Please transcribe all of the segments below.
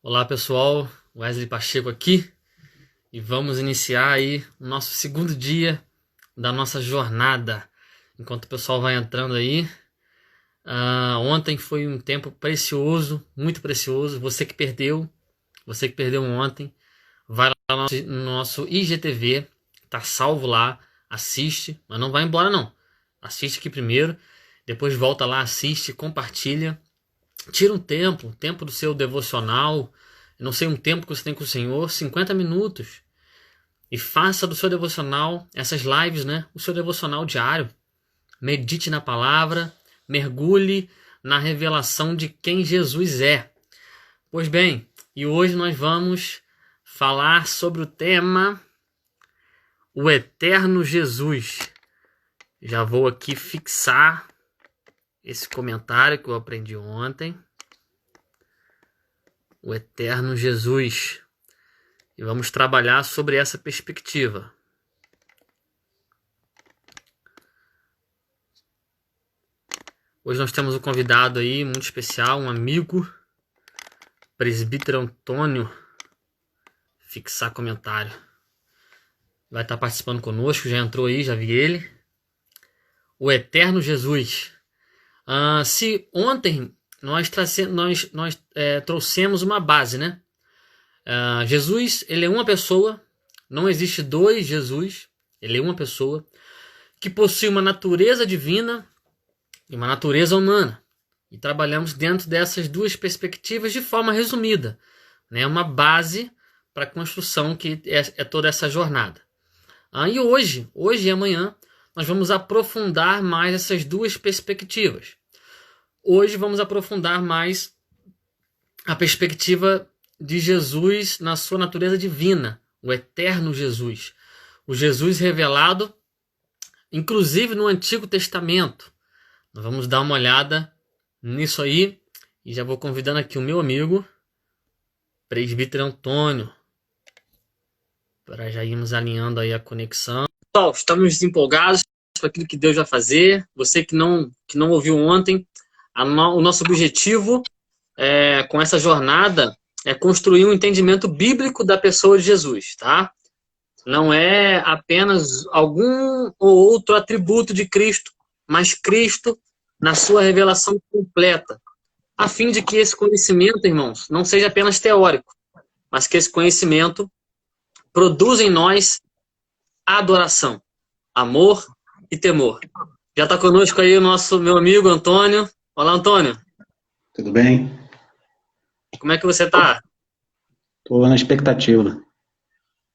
Olá pessoal, Wesley Pacheco aqui e vamos iniciar aí o nosso segundo dia da nossa jornada. Enquanto o pessoal vai entrando aí, ontem foi um tempo precioso, muito precioso. Você que perdeu ontem, vai lá no nosso IGTV, tá salvo lá, assiste, mas não vai embora não. Assiste aqui primeiro, depois volta lá, assiste, compartilha. Tira um tempo do seu devocional, eu não sei um tempo que você tem com o Senhor, 50 minutos. E faça do seu devocional, essas lives, né? O seu devocional diário. Medite na palavra, mergulhe na revelação de quem Jesus é. Pois bem, e hoje nós vamos falar sobre o tema O Eterno Jesus. Já vou aqui fixar esse comentário que eu aprendi ontem. O Eterno Jesus. E vamos trabalhar sobre essa perspectiva. Hoje nós temos um convidado aí muito especial, um amigo, presbítero Antônio. Fixar comentário. Vai estar participando conosco, já entrou aí, já vi ele. O Eterno Jesus. Se ontem nós trouxemos uma base, né? Jesus, ele é uma pessoa, não existe dois Jesus, ele é uma pessoa que possui uma natureza divina e uma natureza humana. E trabalhamos dentro dessas duas perspectivas de forma resumida, né? Uma base para a construção que é toda essa jornada. E hoje e amanhã, nós vamos aprofundar mais essas duas perspectivas. Hoje vamos aprofundar mais a perspectiva de Jesus na sua natureza divina, o eterno Jesus. O Jesus revelado, inclusive no Antigo Testamento. Nós vamos dar uma olhada nisso aí e já vou convidando aqui o meu amigo, presbítero Antônio, para já irmos alinhando aí a conexão. Pessoal, estamos empolgados para aquilo que Deus vai fazer. Você que não ouviu ontem, o nosso objetivo com essa jornada é construir um entendimento bíblico da pessoa de Jesus, tá? Não é apenas algum ou outro atributo de Cristo, mas Cristo na sua revelação completa, a fim de que esse conhecimento, irmãos, não seja apenas teórico, mas que esse conhecimento produza em nós adoração, amor e temor. Já está conosco aí meu amigo Antônio. Olá, Antônio. Tudo bem? Como é que você está? Estou na expectativa.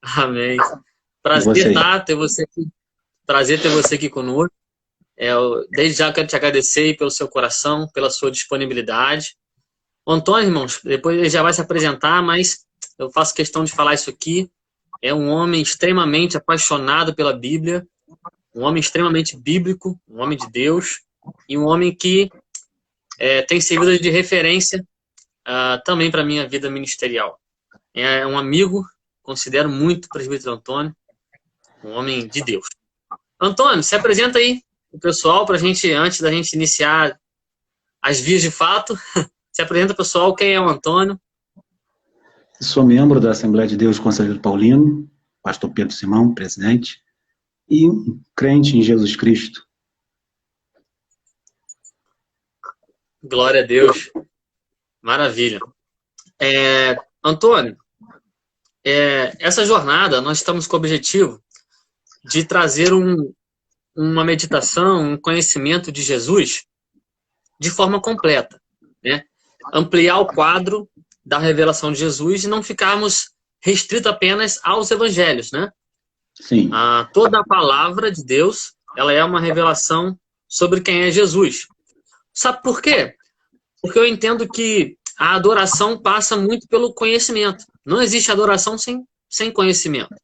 Amém. E você? Prazer ter você aqui conosco. Desde já quero te agradecer pelo seu coração, pela sua disponibilidade. O Antônio, irmãos, depois ele já vai se apresentar, mas eu faço questão de falar isso aqui. É um homem extremamente apaixonado pela Bíblia, um homem extremamente bíblico, um homem de Deus, e um homem que tem servido de referência também para a minha vida ministerial. É um amigo, considero muito o presbítero Antônio, um homem de Deus. Antônio, se apresenta aí o pessoal para a gente, antes da gente iniciar as vias de fato. Se apresenta, pessoal, quem é o Antônio? Sou membro da Assembleia de Deus Conselheiro Paulino, pastor Pedro Simão, presidente, e um crente em Jesus Cristo. Glória a Deus. Maravilha. Antônio, essa jornada nós estamos com o objetivo de trazer uma meditação, um conhecimento de Jesus de forma completa, né? Ampliar o quadro da revelação de Jesus e não ficarmos restritos apenas aos evangelhos, né? Sim. Toda a palavra de Deus, ela é uma revelação sobre quem é Jesus. Sabe por quê? Porque eu entendo que a adoração passa muito pelo conhecimento. Não existe adoração sem conhecimento.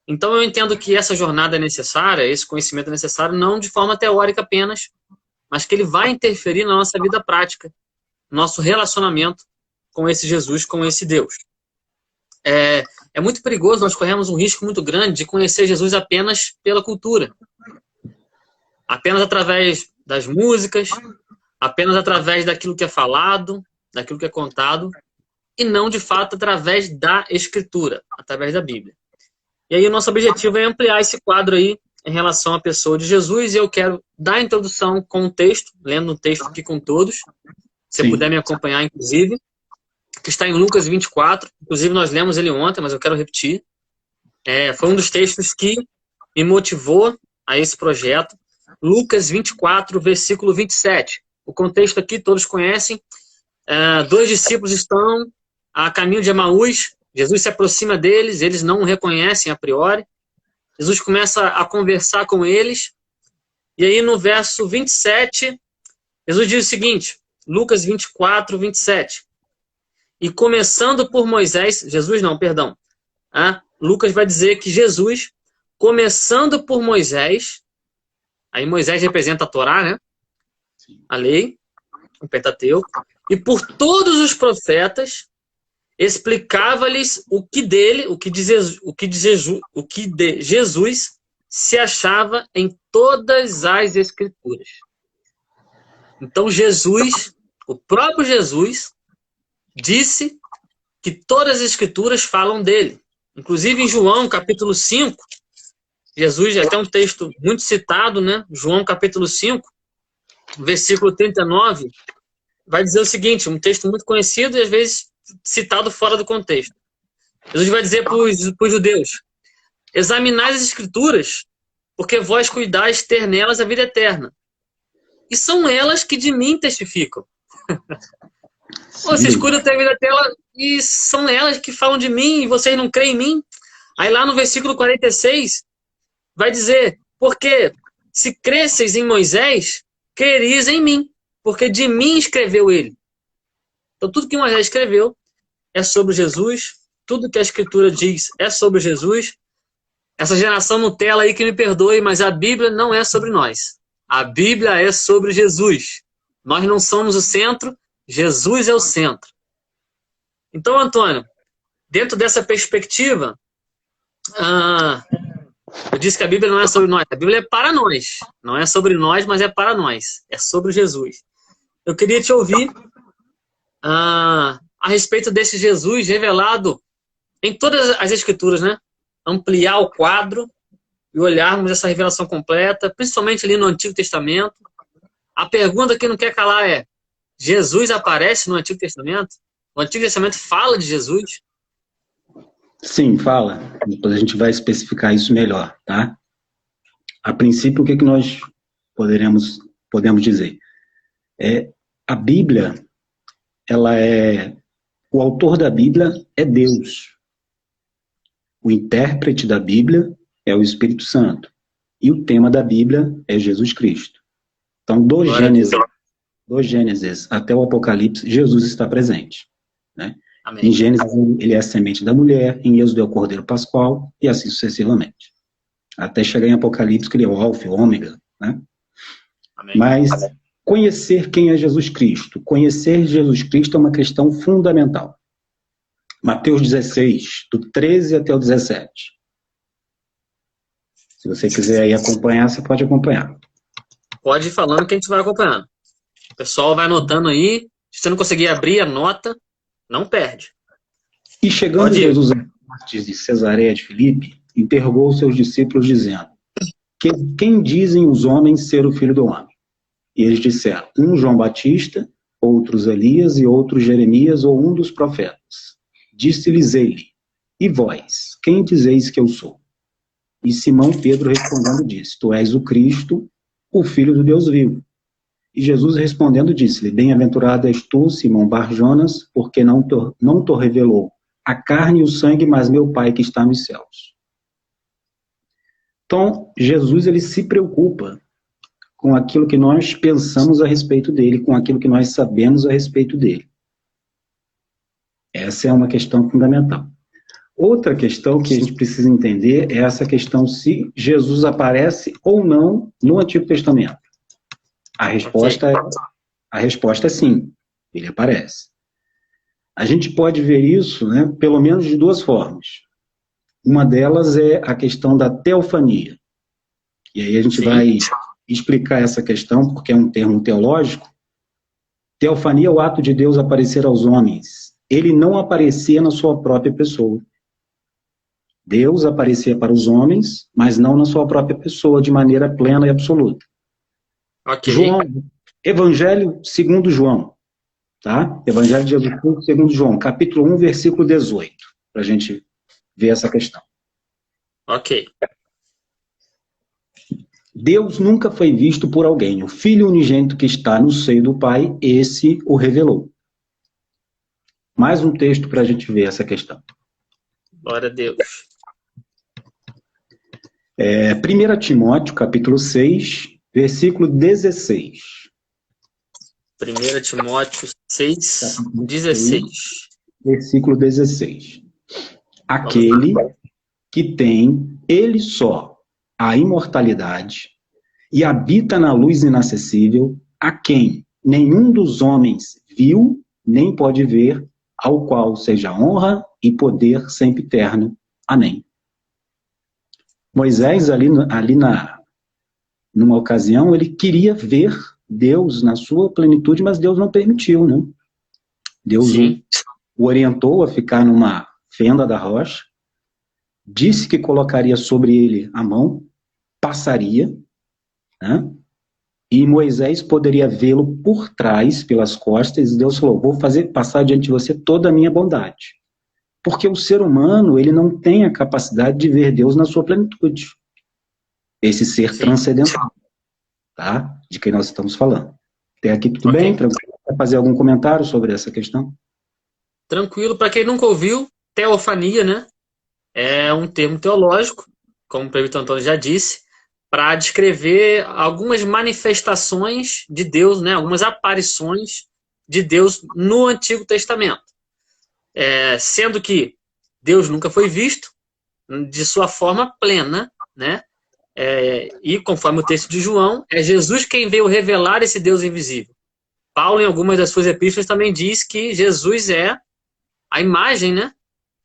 Então eu entendo que essa jornada é necessária, esse conhecimento é necessário, não de forma teórica apenas, mas que ele vai interferir na nossa vida prática, no nosso relacionamento com esse Jesus, com esse Deus. É muito perigoso, nós corremos um risco muito grande de conhecer Jesus apenas pela cultura. Apenas através das músicas, apenas através daquilo que é falado, daquilo que é contado, e não, de fato, através da Escritura, através da Bíblia. E aí o nosso objetivo é ampliar esse quadro aí em relação à pessoa de Jesus, e eu quero dar a introdução com um texto, lendo um texto aqui com todos, se você puder me acompanhar, inclusive, que está em Lucas 24, inclusive nós lemos ele ontem, mas eu quero repetir. Foi um dos textos que me motivou a esse projeto. Lucas 24, versículo 27. O contexto aqui todos conhecem. 2 discípulos estão a caminho de Emaús. Jesus se aproxima deles, eles não o reconhecem a priori. Jesus começa a conversar com eles. E aí no verso 27, Jesus diz o seguinte, Lucas 24, 27. E começando por Moisés, Lucas vai dizer que Jesus, começando por Moisés, aí Moisés representa a Torá, né? A lei, o Pentateuco, e por todos os profetas, explicava-lhes o que de Jesus se achava em todas as Escrituras. Então Jesus, o próprio Jesus, disse que todas as Escrituras falam dele. Inclusive em João, capítulo 5, Jesus, é até um texto muito citado, né? João, capítulo 5, versículo 39, vai dizer o seguinte, um texto muito conhecido e às vezes citado fora do contexto. Jesus vai dizer para os judeus, examinai as Escrituras, porque vós cuidais ter nelas a vida eterna. E são elas que de mim testificam. Vocês cuidam ter a vida eterna e são elas que falam de mim e vocês não creem em mim? Aí lá no versículo 46, vai dizer, porque se cresceis em Moisés, crereis em mim, porque de mim escreveu ele. Então tudo que Moisés escreveu é sobre Jesus, tudo que a Escritura diz é sobre Jesus. Essa geração Nutella aí que me perdoe, mas a Bíblia não é sobre nós. A Bíblia é sobre Jesus. Nós não somos o centro, Jesus é o centro. Então, Antônio, dentro dessa perspectiva, eu disse que a Bíblia não é sobre nós, a Bíblia é para nós. Não é sobre nós, mas é para nós. É sobre Jesus. Eu queria te ouvir a respeito desse Jesus revelado em todas as Escrituras, né? Ampliar o quadro e olharmos essa revelação completa, principalmente ali no Antigo Testamento. A pergunta que não quer calar é, Jesus aparece no Antigo Testamento? O Antigo Testamento fala de Jesus? Sim, fala. Depois a gente vai especificar isso melhor, tá? A princípio, o que nós podemos dizer? A Bíblia, o autor da Bíblia é Deus. O intérprete da Bíblia é o Espírito Santo. E o tema da Bíblia é Jesus Cristo. Então, do Gênesis até o Apocalipse, Jesus está presente. Né? Em Gênesis, ele é a semente da mulher, em Êxodo é o Cordeiro Pascual, e assim sucessivamente. Até chegar em Apocalipse, que ele é o Alfa e o Ômega. Né? Mas conhecer quem é Jesus Cristo. Conhecer Jesus Cristo é uma questão fundamental. Mateus 16, do 13 até o 17. Se você quiser aí acompanhar, você pode acompanhar. Pode ir falando que a gente vai acompanhando. O pessoal vai anotando aí. Se você não conseguir abrir a nota, não perde. E chegando Jesus a partes de Cesareia de Filipe, interrogou os seus discípulos, dizendo, quem dizem os homens ser o Filho do Homem? E eles disseram, um João Batista, outros Elias e outros Jeremias ou um dos profetas. Disse-lhes ele, e vós, quem dizeis que eu sou? E Simão Pedro respondendo disse, tu és o Cristo, o Filho do Deus vivo. E Jesus respondendo disse-lhe, bem-aventurado és tu, Simão Bar-Jonas, porque não te revelou a carne e o sangue, mas meu Pai que está nos céus. Então, Jesus ele se preocupa com aquilo que nós pensamos a respeito dele, com aquilo que nós sabemos a respeito dele. Essa é uma questão fundamental. Outra questão que a gente precisa entender é essa questão se Jesus aparece ou não no Antigo Testamento. A resposta é sim, ele aparece. A gente pode ver isso, né, pelo menos de duas formas. Uma delas é a questão da teofania. E aí a gente vai explicar essa questão, porque é um termo teológico. Teofania é o ato de Deus aparecer aos homens ele não aparecia na sua própria pessoa. Deus aparecia para os homens, mas não na sua própria pessoa, de maneira plena e absoluta. Ok. João, Evangelho segundo João, tá? Evangelho de Jesus Cristo segundo João, capítulo 1, versículo 18, para a gente ver essa questão. Ok. Deus nunca foi visto por alguém. O Filho unigênito que está no seio do Pai, esse o revelou. Mais um texto para a gente ver essa questão. Glória a Deus. 1 Timóteo, capítulo 6, versículo 16. 1 Timóteo 6, 16. Versículo 16. Aquele que tem, ele só, a imortalidade e habita na luz inacessível, a quem nenhum dos homens viu, nem pode ver, ao qual seja honra e poder sempre eterno. Amém. Moisés, numa ocasião, ele queria ver Deus na sua plenitude, mas Deus não permitiu, né? Deus o orientou a ficar numa fenda da rocha, disse que colocaria sobre ele a mão, passaria, né? E Moisés poderia vê-lo por trás, pelas costas, e Deus falou, vou fazer passar diante de você toda a minha bondade. Porque o ser humano, ele não tem a capacidade de ver Deus na sua plenitude. Esse ser transcendental, tá? De quem nós estamos falando. Até aqui tudo bem? Tranquilo? Quer fazer algum comentário sobre essa questão? Tranquilo. Para quem nunca ouviu, teofania, né? É um termo teológico, como o presbítero Antônio já disse, para descrever algumas manifestações de Deus, né? Algumas aparições de Deus no Antigo Testamento. Sendo que Deus nunca foi visto de sua forma plena, né? E conforme o texto de João, é Jesus quem veio revelar esse Deus invisível. Paulo, em algumas das suas epístolas, também diz que Jesus é a imagem, né,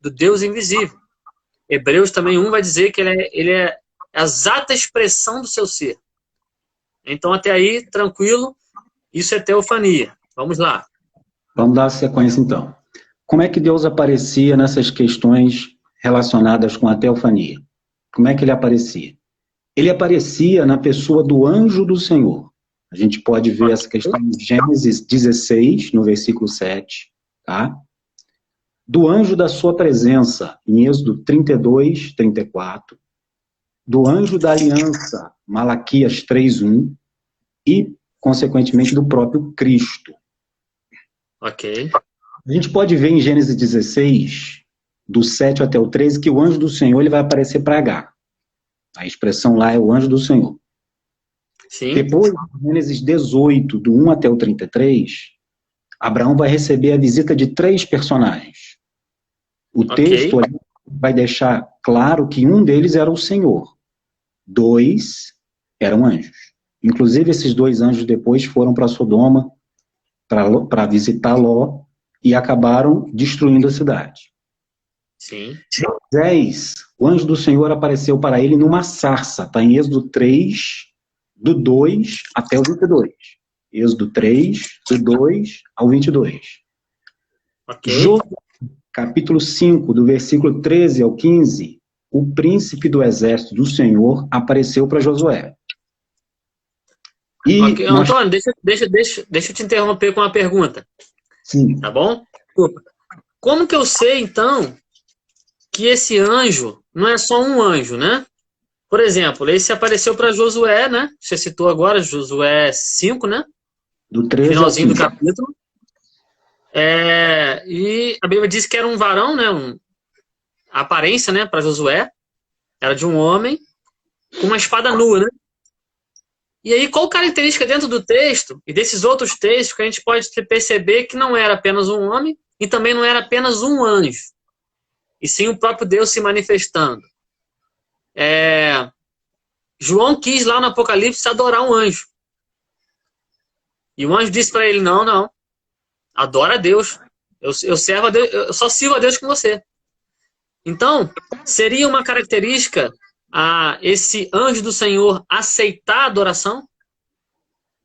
do Deus invisível. Hebreus também 1 vai dizer que ele é a exata expressão do seu ser. Então, até aí, tranquilo, isso é teofania. Vamos lá. Vamos dar sequência, então. Como é que Deus aparecia nessas questões relacionadas com a teofania? Como é que ele aparecia? Ele aparecia na pessoa do anjo do Senhor. A gente pode ver essa questão em Gênesis 16, no versículo 7, tá? Do anjo da sua presença, em Êxodo 32, 34. Do anjo da aliança, Malaquias 3:1. E, consequentemente, do próprio Cristo. Ok. A gente pode ver em Gênesis 16, do 7 até o 13, que o anjo do Senhor ele vai aparecer para Agar. A expressão lá é o anjo do Senhor. Sim. Depois, em Gênesis 18, do 1 até o 33, Abraão vai receber a visita de 3 personagens. O texto ali vai deixar claro que um deles era o Senhor. 2 eram anjos. Inclusive, esses 2 anjos depois foram para Sodoma para visitar Ló e acabaram destruindo a cidade. Sim. Moisés, o anjo do Senhor apareceu para ele numa sarça. Está em Êxodo 3, do 2 até o 22. Êxodo 3, do 2 ao 22. Ok. Josué, capítulo 5, do versículo 13 ao 15, o príncipe do exército do Senhor apareceu para Josué. E okay. Antônio, deixa eu te interromper com uma pergunta. Sim. Tá bom? Como que eu sei, então, que esse anjo não é só um anjo, né? Por exemplo, esse apareceu para Josué, né? Você citou agora, Josué 5, né? Do 13 finalzinho ao do capítulo. E a Bíblia diz que era um varão, né? A aparência, né? Para Josué. Era de um homem com uma espada nua, né? E aí, qual característica dentro do texto e desses outros textos que a gente pode perceber que não era apenas um homem e também não era apenas um anjo, e sim o próprio Deus se manifestando? João quis lá no Apocalipse adorar um anjo. E o anjo disse para ele, não, adora a Deus. Eu servo a Deus, eu só sirvo a Deus com você. Então, seria uma característica esse anjo do Senhor aceitar a adoração?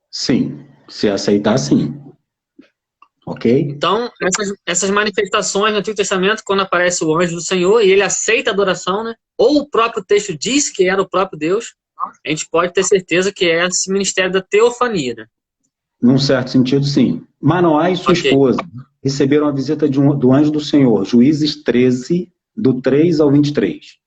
Sim, se aceitar, sim. ok? Então, essas manifestações no Antigo Testamento, quando aparece o anjo do Senhor e ele aceita a adoração, né? Ou o próprio texto diz que era o próprio Deus, a gente pode ter certeza que é esse ministério da teofania, né? Num certo sentido, sim. Manoá e sua Ok, esposa receberam a visita do anjo do Senhor, Juízes 13, do 3 ao 23.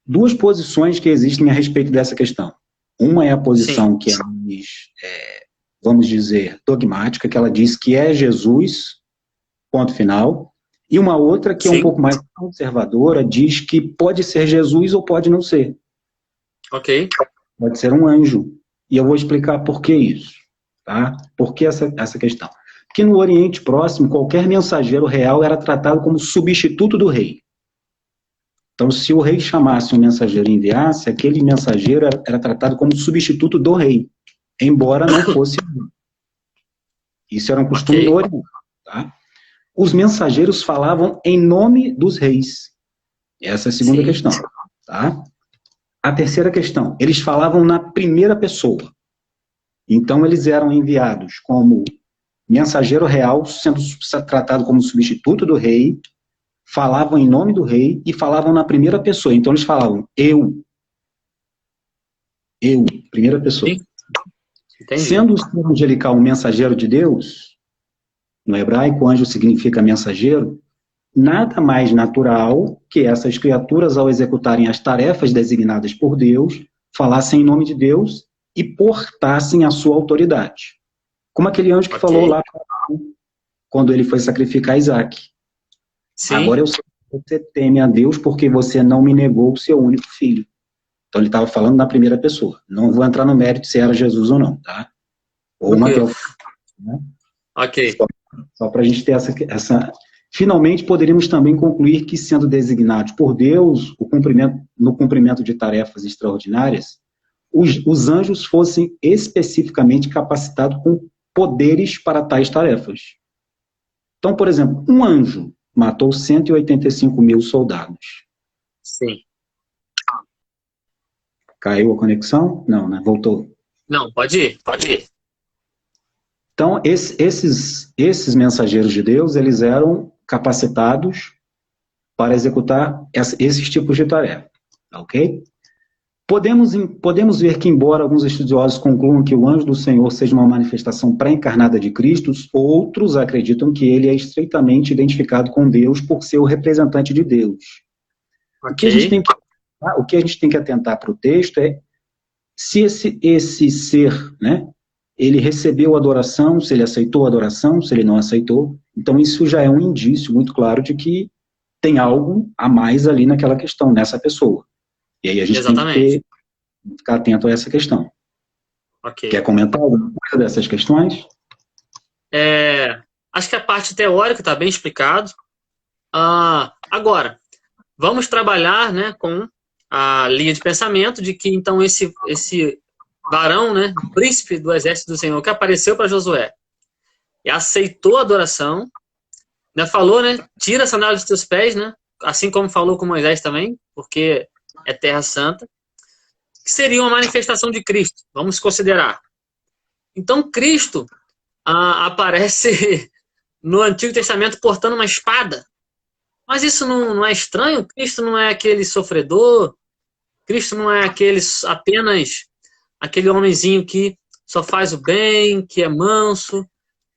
Duas posições que existem a respeito dessa questão. Uma é a sim, posição que é mais, vamos dizer, dogmática, que ela diz que é Jesus, ponto final, e uma outra que é um sim, pouco mais conservadora, diz que pode ser Jesus ou pode não ser. ok, Pode ser um anjo. E eu vou explicar por que isso. Tá? Por que essa questão? Porque no Oriente Próximo, qualquer mensageiro real era tratado como substituto do rei. Então, se o rei chamasse um mensageiro e enviasse, aquele mensageiro era tratado como substituto do rei, embora não fosse. Isso era um costume no ok, Oriente. Tá? Os mensageiros falavam em nome dos reis. Essa é a segunda sim, questão. Tá? A terceira questão, eles falavam na primeira pessoa. Então, eles eram enviados como mensageiro real, sendo tratado como substituto do rei, falavam em nome do rei e falavam na primeira pessoa. Então, eles falavam eu, primeira pessoa. sim, entendi. Sendo o ser angelical um mensageiro de Deus, no hebraico, anjo significa mensageiro, nada mais natural que essas criaturas, ao executarem as tarefas designadas por Deus, falassem em nome de Deus e portassem a sua autoridade. Como aquele anjo que falou Ok, lá quando ele foi sacrificar Isaac. sim, Agora eu sei que você teme a Deus porque você não me negou o seu único filho. Então ele estava falando na primeira pessoa. Não vou entrar no mérito se era Jesus ou não, tá? Ou uma tranquilo, teoria, né? ok, Só para a gente ter essa. Finalmente, poderíamos também concluir que, sendo designados por Deus no cumprimento de tarefas extraordinárias, os anjos fossem especificamente capacitados com poderes para tais tarefas. Então, por exemplo, um anjo matou 185 mil soldados. sim. Caiu a conexão? Não, né? Voltou. Não, pode ir, pode ir. Então, esses mensageiros de Deus, eles eram capacitados para executar esses tipos de tarefa, ok? Podemos ver que, embora alguns estudiosos concluam que o anjo do Senhor seja uma manifestação pré-encarnada de Cristo, outros acreditam que ele é estreitamente identificado com Deus por ser o representante de Deus. O que a gente Ok, tem que, o que a gente tem que atentar para o texto é se esse ser, né, ele recebeu adoração, se ele aceitou a adoração, se ele não aceitou. Então, isso já é um indício muito claro de que tem algo a mais ali naquela questão, nessa pessoa. E aí a gente tem exatamente, que ficar atento a essa questão. Quer ok. comentar alguma coisa dessas questões? Acho que a parte teórica está bem explicado. Agora, vamos trabalhar, né, com a linha de pensamento de que, então, esse varão, né, príncipe do exército do Senhor, que apareceu para Josué e aceitou a adoração, né, falou, né, tira a sandália dos teus pés, né, assim como falou com Moisés também, porque é terra santa, que seria uma manifestação de Cristo, vamos considerar. Então, Cristo aparece no Antigo Testamento portando uma espada. Mas isso não é estranho? Cristo não é aquele sofredor? Cristo não é apenas aquele homenzinho que só faz o bem, que é manso,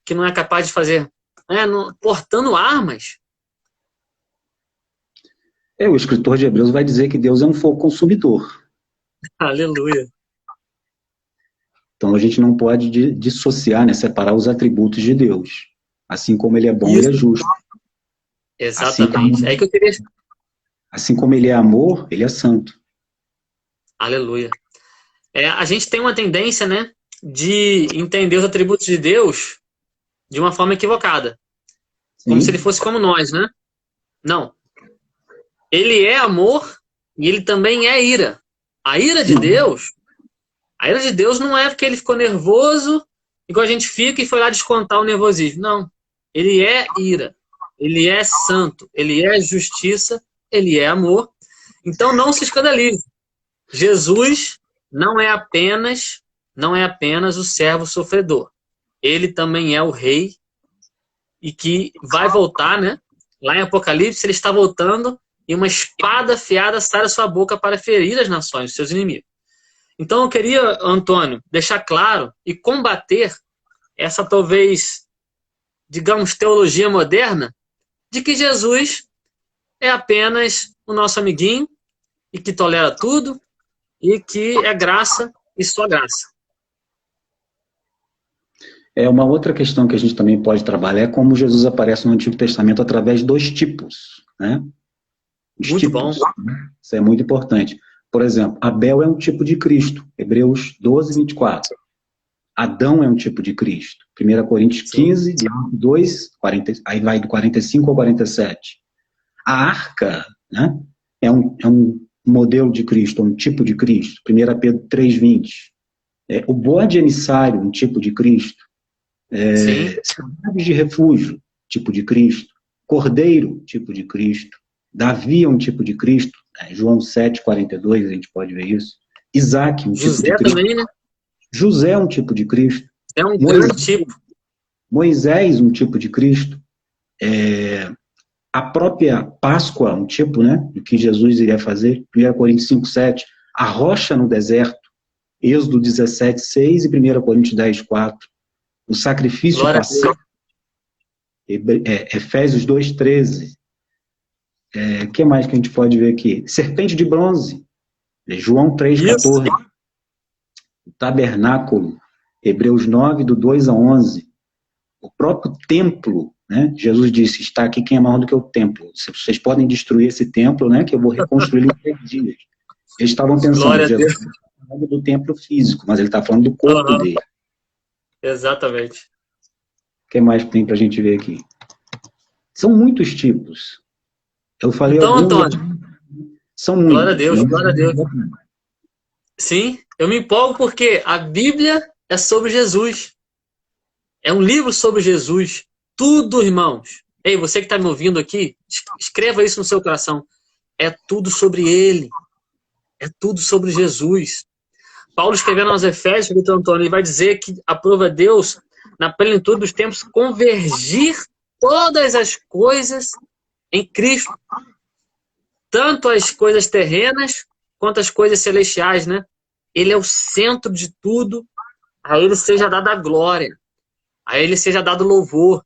que não é capaz de fazer, né, portando armas? O escritor de Hebreus vai dizer que Deus é um fogo consumidor. Aleluia. Então a gente não pode dissociar, né, separar os atributos de Deus. Assim como ele é bom, ele Isso, é justo. exatamente. É aí que eu queria. Assim como ele é amor, ele é santo. Aleluia. A gente tem uma tendência, né, de entender os atributos de Deus de uma forma equivocada, como se ele Sim? fosse como nós, né? Não. Ele é amor e ele também é ira. A ira de Sim. Deus, a ira de Deus não é porque ele ficou nervoso, igual a gente fica e foi lá descontar o nervosismo. Não. Ele é ira. Ele é santo. Ele é justiça. Ele é amor. Então não se escandalize. Jesus não é apenas o servo sofredor. ele também é o rei e que vai voltar, né? Lá em Apocalipse, ele está voltando e uma espada afiada sai da sua boca para ferir as nações, seus inimigos. Então eu queria, Antônio, deixar claro e combater essa talvez, digamos, teologia moderna de que Jesus é apenas o nosso amiguinho e que tolera tudo e que é graça e só graça. Uma outra questão que a gente também pode trabalhar é como Jesus aparece no Antigo Testamento através dos tipos, né? Os Muito tipos, bom. né? Isso é muito importante. Por exemplo, Abel é um tipo de Cristo, Hebreus 12, 24. Adão é um tipo de Cristo, 1 Coríntios 15, 2, 40, aí vai do 45 ao 47. A arca, né, é um modelo de Cristo, um tipo de Cristo, 1 Pedro 3, 20. O bode emissário, um tipo de Cristo. Cidades de refúgio, tipo de Cristo. Cordeiro, tipo de Cristo. Davi é um tipo de Cristo. João 7, 42, a gente pode ver isso. Isaac, um tipo de Cristo. Também, né? José é um tipo de Cristo. É um grande tipo. Moisés, um tipo de Cristo. A própria Páscoa, um tipo, né, do que Jesus iria fazer. 1 Coríntios 5, 7. A rocha no deserto. Êxodo 17, 6 e 1 Coríntios 10, 4. O sacrifício pascal. Efésios 2, 13. O que mais que a gente pode ver aqui? Serpente de bronze. João 3, 14. O tabernáculo. Hebreus 9, do 2 a 11. O próprio templo, né? Jesus disse, está aqui quem é maior do que o templo. Vocês podem destruir esse templo, né? Que eu vou reconstruí-lo em 3 dias. Eles estavam pensando, Jesus está falando do templo físico, mas ele está falando do corpo dele. Exatamente. O que mais tem para a gente ver aqui? São muitos tipos. Eu falei então, alguns, Antônio, são muitos. Glória a Deus, glória a Deus. Sim, eu me empolgo porque a Bíblia é sobre Jesus. É um livro sobre Jesus. Tudo, irmãos. Ei, você que está me ouvindo aqui, escreva isso no seu coração. É tudo sobre Ele. É tudo sobre Jesus. Paulo escrevendo aos Efésios, Vitor Antônio, ele vai dizer que aprova Deus, na plenitude dos tempos, convergir todas as coisas em Cristo. Tanto as coisas terrenas, quanto as coisas celestiais, né? Ele é o centro de tudo. A Ele seja dada a glória. A Ele seja dado louvor.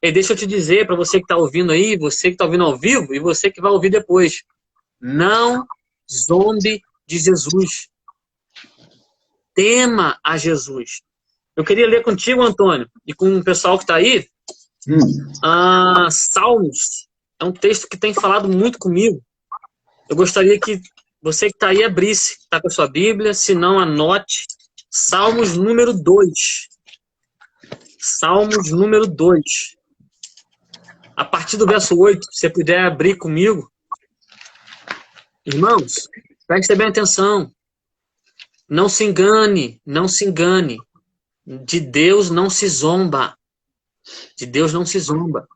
E deixa eu te dizer, para você que está ouvindo aí, você que está ouvindo ao vivo, e você que vai ouvir depois, não zombe de Jesus. Tema a Jesus. Eu queria ler contigo, Antônio, e com o pessoal que está aí, Salmos. É um texto que tem falado muito comigo. Eu gostaria que você que está aí abrisse, está com a sua Bíblia, se não, anote. Salmos número 2. Salmos número 2. A partir do verso 8, se você puder abrir comigo. Irmãos, prestem bem atenção. Não se engane, não se engane. De Deus não se zomba. De Deus não se zomba.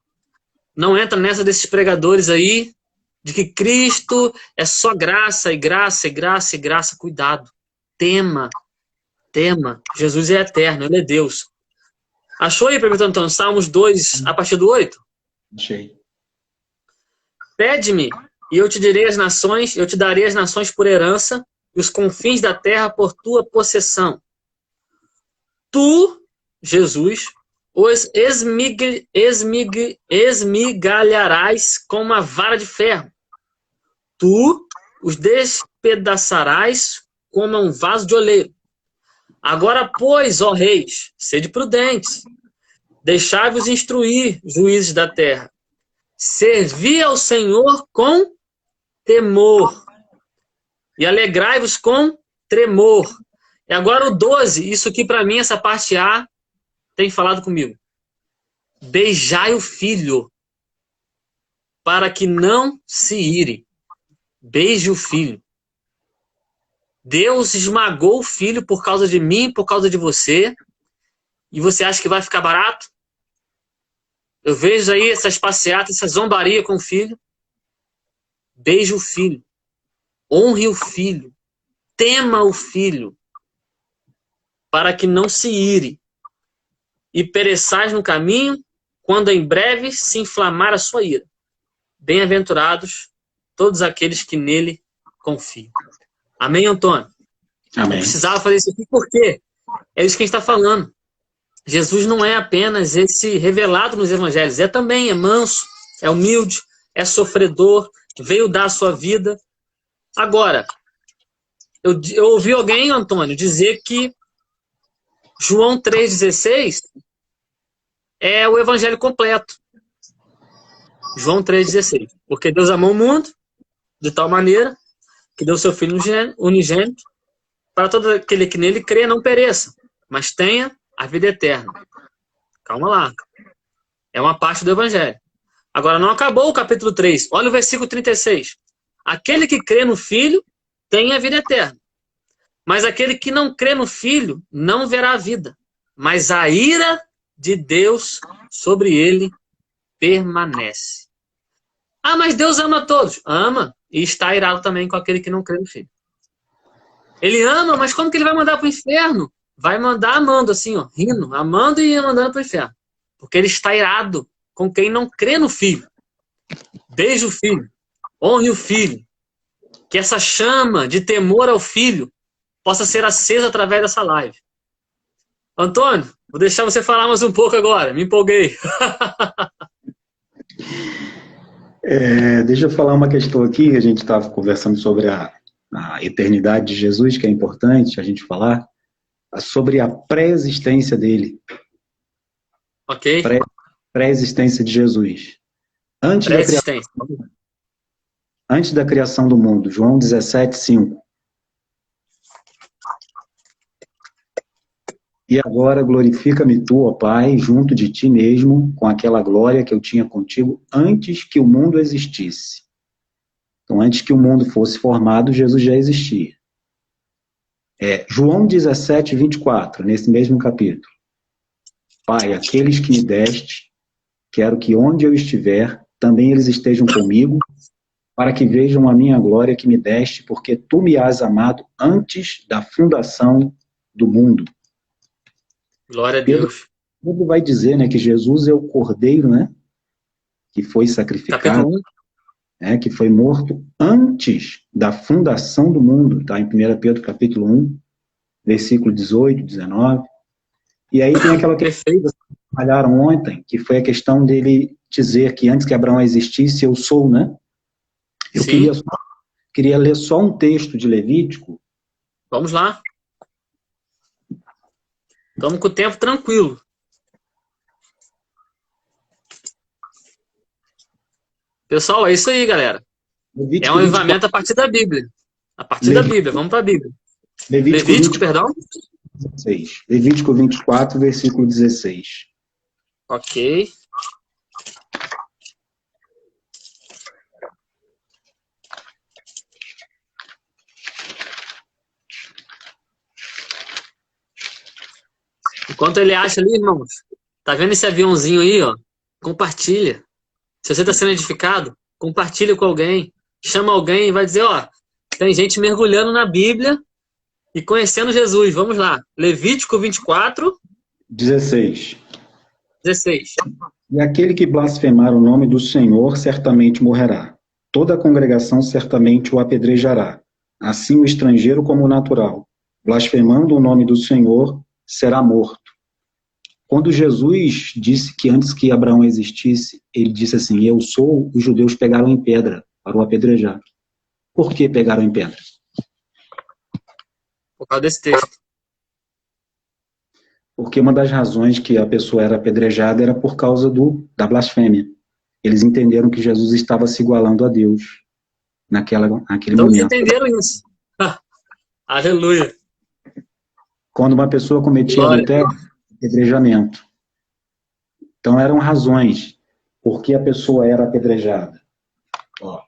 Não entra nessa desses pregadores aí, de que Cristo é só graça, e graça, e graça, e graça. Cuidado. Tema. Jesus é eterno, Ele é Deus. Achou aí, Prefeito Antônio, Salmos 2, a partir do 8? Achei. Pede-me, e eu te direi as nações, eu te darei as nações por herança, e os confins da terra por tua possessão. Tu, Jesus, os esmigalharás com uma vara de ferro. Tu os despedaçarás como um vaso de oleiro. Agora, pois, ó reis, sede prudentes, deixai-vos instruir, juízes da terra. Servi ao Senhor com temor e alegrai-vos com tremor. E agora o 12, isso aqui para mim, essa parte A, tem falado comigo. Beijai o filho, para que não se ire. Beije o filho. Deus esmagou o filho por causa de mim, por causa de você. E você acha que vai ficar barato? Eu vejo aí essas passeatas, essa zombaria com o filho. Beije o filho. Honre o filho. Tema o filho. Para que não se ire. e pereçais no caminho, quando em breve se inflamar a sua ira. Bem-aventurados todos aqueles que nele confiam. Amém, Antônio? Amém. Eu precisava fazer isso aqui porque é isso que a gente está falando. Jesus não é apenas esse revelado nos evangelhos, é manso, é humilde, é sofredor, veio dar a sua vida. Agora, eu ouvi alguém, Antônio, dizer que João 3,16 é o evangelho completo. João 3,16. Porque Deus amou o mundo de tal maneira que deu seu Filho unigênito para todo aquele que nele crê não pereça, mas tenha a vida eterna. Calma lá. É uma parte do evangelho. Agora, não acabou o capítulo 3. Olha o versículo 36. Aquele que crê no Filho tem a vida eterna. Mas aquele que não crê no Filho não verá a vida. Mas a ira de Deus sobre ele permanece. Ah, mas Deus ama todos. Ama. E está irado também com aquele que não crê no Filho. Ele ama, mas como que ele vai mandar para o inferno? Vai mandar amando, assim, ó, rindo, amando e mandando para o inferno. Porque ele está irado com quem não crê no Filho. Beije o Filho. Honre o Filho. Que essa chama de temor ao Filho possa ser acesa através dessa live. Antônio, vou deixar você falar mais um pouco agora. Me empolguei. Deixa eu falar uma questão aqui, a gente estava conversando sobre a eternidade de Jesus, que é importante a gente falar, sobre a pré-existência dele. Ok. Pré-existência de Jesus. Antes da criação do mundo, João 17:5. E agora glorifica-me tu, ó Pai, junto de ti mesmo, com aquela glória que eu tinha contigo antes que o mundo existisse. Então, antes que o mundo fosse formado, Jesus já existia. João 17:24, nesse mesmo capítulo. Pai, aqueles que me deste, quero que onde eu estiver, também eles estejam comigo, para que vejam a minha glória que me deste, porque tu me has amado antes da fundação do mundo. Glória a Deus. Pedro vai dizer, né, que Jesus é o Cordeiro, né, que foi sacrificado, que foi morto antes da fundação do mundo, tá? Em 1 Pedro capítulo 1, versículo 18, 19. E aí tem aquela questão que vocês trabalharam ontem, que foi a questão dele dizer que antes que Abraão existisse, eu sou, né? Eu queria ler só um texto de Levítico. Vamos lá. Estamos com o tempo tranquilo. Pessoal, é isso aí, galera. Levítico é um avivamento a partir da Bíblia. A partir da Bíblia. Vamos para a Bíblia. Levítico, perdão? 16. Levítico 24, versículo 16. Ok. Enquanto ele acha ali, irmãos, tá vendo esse aviãozinho aí, ó? Compartilha. Se você está sendo edificado, compartilha com alguém. Chama alguém e vai dizer, ó, tem gente mergulhando na Bíblia e conhecendo Jesus. Vamos lá. Levítico 24. 16. E aquele que blasfemar o nome do Senhor certamente morrerá. Toda a congregação certamente o apedrejará. Assim o estrangeiro como o natural, blasfemando o nome do Senhor, será morto. Quando Jesus disse que antes que Abraão existisse, ele disse assim, eu sou, os judeus pegaram em pedra para o apedrejar. Por que pegaram em pedra? Por causa desse texto. Porque uma das razões que a pessoa era apedrejada era por causa da blasfêmia. Eles entenderam que Jesus estava se igualando a Deus naquele então, momento. Eles entenderam isso. Aleluia. Quando uma pessoa cometia adultério, apedrejamento. Então eram razões por que a pessoa era apedrejada. Ó.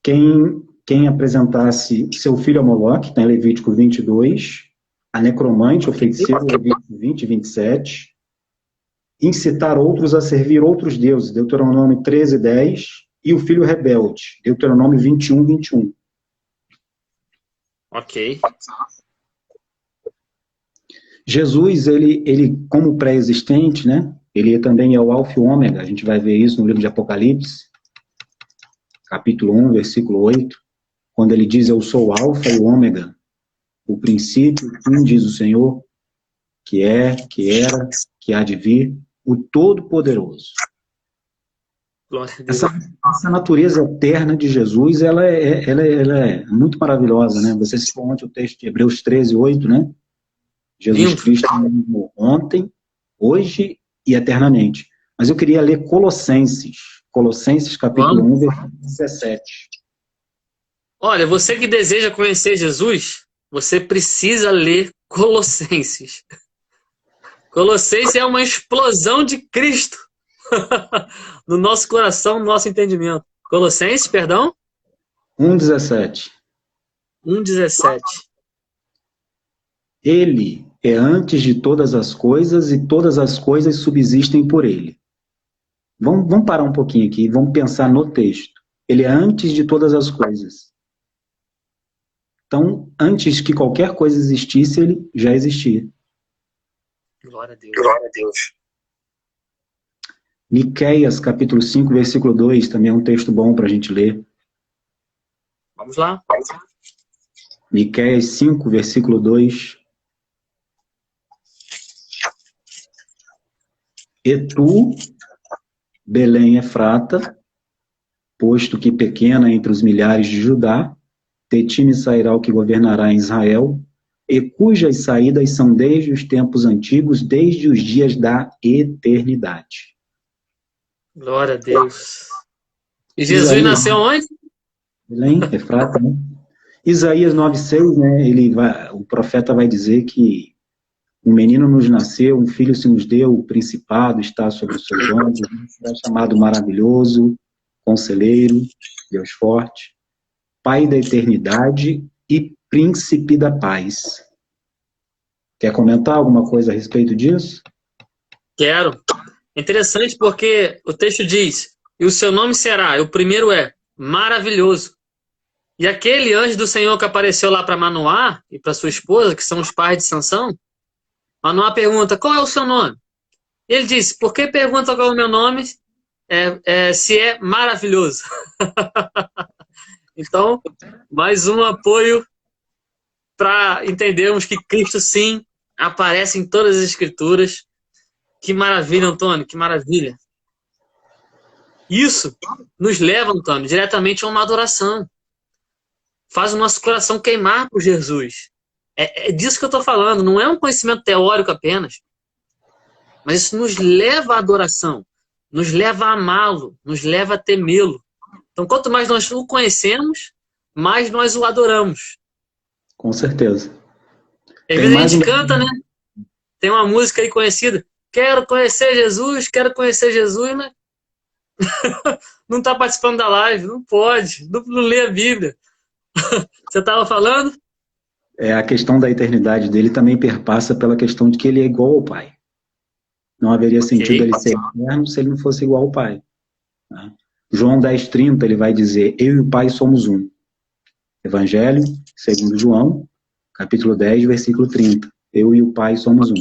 Quem apresentasse seu filho a Moloque, está em Levítico 22, a necromante, o feiticeiro, Levítico 20, 27, incitar outros a servir outros deuses, Deuteronômio 13, 10, e o filho rebelde, Deuteronômio 21, 21. Ok. Jesus, ele como pré-existente, né? Ele também é o Alfa e o Ômega. A gente vai ver isso no livro de Apocalipse, capítulo 1, versículo 8, quando ele diz, eu sou o Alfa e o Ômega, o princípio, o fim, diz o Senhor, que é, que era, que há de vir, o Todo-Poderoso. Glória a Deus. Essa natureza eterna de Jesus, ela é muito maravilhosa, né? Você citou ontem o texto de Hebreus 13, 8, né? Jesus Cristo é o mesmo ontem, hoje e eternamente. Mas eu queria ler Colossenses capítulo 1, versículo 17. Olha, você que deseja conhecer Jesus, você precisa ler Colossenses. Colossenses é uma explosão de Cristo no nosso coração, no nosso entendimento. Colossenses, perdão? 1,17. 1,17. Ele é antes de todas as coisas e todas as coisas subsistem por ele. Vamos parar um pouquinho aqui, vamos pensar no texto. Ele é antes de todas as coisas. Então, antes que qualquer coisa existisse, ele já existia. Glória a Deus. Glória a Deus. Miqueias, capítulo 5, versículo 2, também é um texto bom para a gente ler. Vamos lá. Miqueias 5, versículo 2. E tu, Belém Efrata, posto que pequena entre os milhares de Judá, de ti me sairá o que governará em Israel, e cujas saídas são desde os tempos antigos, desde os dias da eternidade. Glória a Deus. E Jesus Isaías, nasceu onde? Belém Efrata, né? Isaías 9,6, né? O profeta vai dizer que um menino nos nasceu, um filho se nos deu, o principado está sobre os seus ombros, será chamado maravilhoso, conselheiro, Deus forte, Pai da eternidade e príncipe da paz. Quer comentar alguma coisa a respeito disso? Quero. É interessante porque o texto diz, e o seu nome será, o primeiro é maravilhoso. E aquele anjo do Senhor que apareceu lá para Manoá e para sua esposa, que são os pais de Sansão, Manoá pergunta, qual é o seu nome? Ele disse, por que pergunta qual é o meu nome? Se é maravilhoso. Então, mais um apoio para entendermos que Cristo, sim, aparece em todas as Escrituras. Que maravilha, Antônio, que maravilha. Isso nos leva, Antônio, diretamente a uma adoração. Faz o nosso coração queimar por Jesus. É disso que eu estou falando, não é um conhecimento teórico apenas. Mas isso nos leva à adoração, nos leva a amá-lo, nos leva a temê-lo. Então, quanto mais nós o conhecemos, mais nós o adoramos. Com certeza. Às vezes a gente canta, né? Tem uma música aí conhecida. Quero conhecer Jesus, mas não está participando da live, não pode, não lê a Bíblia. Você estava falando? A questão da eternidade dele também perpassa pela questão de que ele é igual ao Pai. Não haveria sentido ele ser eterno se ele não fosse igual ao Pai. Né? João 10,30, ele vai dizer, eu e o Pai somos um. Evangelho, segundo João, capítulo 10, versículo 30. Eu e o Pai somos um.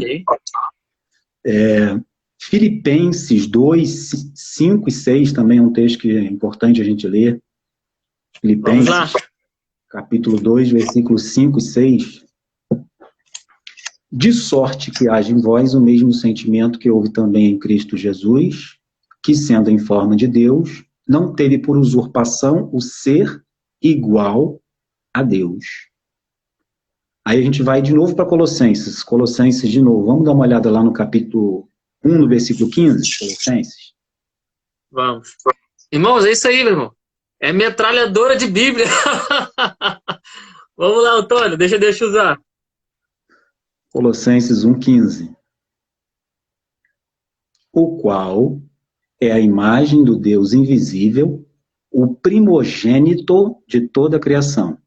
Filipenses 2, 5 e 6 também é um texto que é importante a gente ler. Filipenses, capítulo 2, versículos 5 e 6. De sorte que haja em vós o mesmo sentimento que houve também em Cristo Jesus, que sendo em forma de Deus, não teve por usurpação o ser igual a Deus. Aí a gente vai de novo para Colossenses. Colossenses de novo. Vamos dar uma olhada lá no capítulo 1, no versículo 15, Colossenses. Vamos. Irmãos, é isso aí, meu irmão. É metralhadora de Bíblia. Vamos lá, Antônio, deixa eu usar. Colossenses 1,15. O qual é a imagem do Deus invisível, o primogênito de toda a criação.